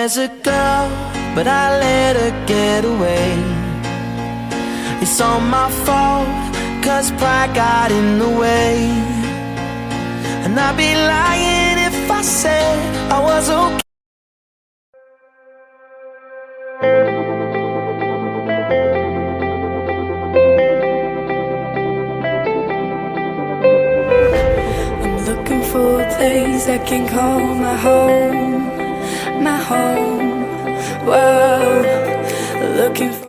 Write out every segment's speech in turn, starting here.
There's a girl, but I let her get away. It's all my fault, 'cause pride got in the way. And I'd be lying if I said I was okay. I'm looking for a place I can call my home, my home. Whoa, looking for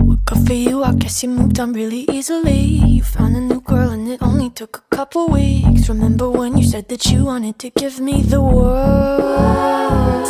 what good for you? I guess you moved on really easily. You found a new girl and it only took a couple weeks. Remember when you said that you wanted to give me the world?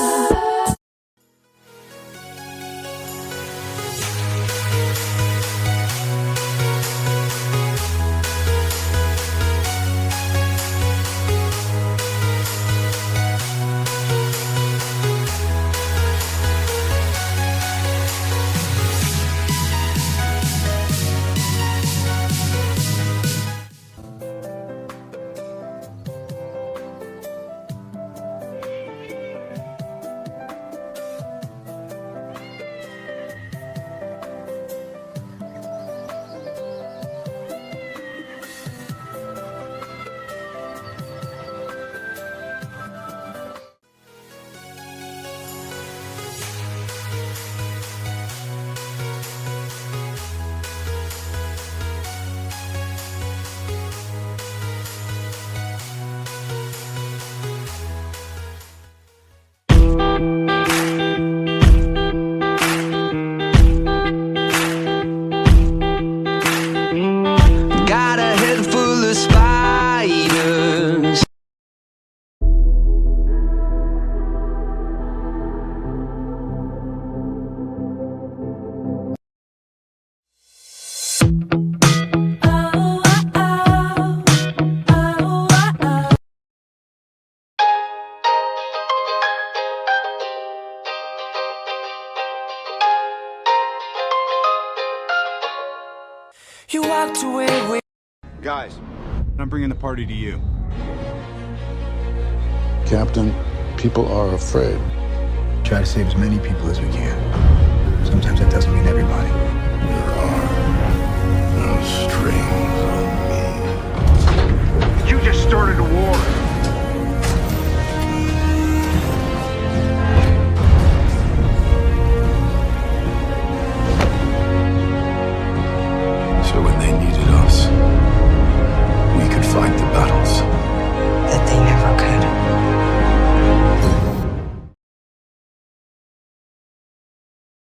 Got a head full of spiders. You walked away with Guys, I'm bringing the party to you. Captain, people are afraid. Try to save as many people as we can. Sometimes that doesn't mean everybody. There are no strings on me. You just started a war.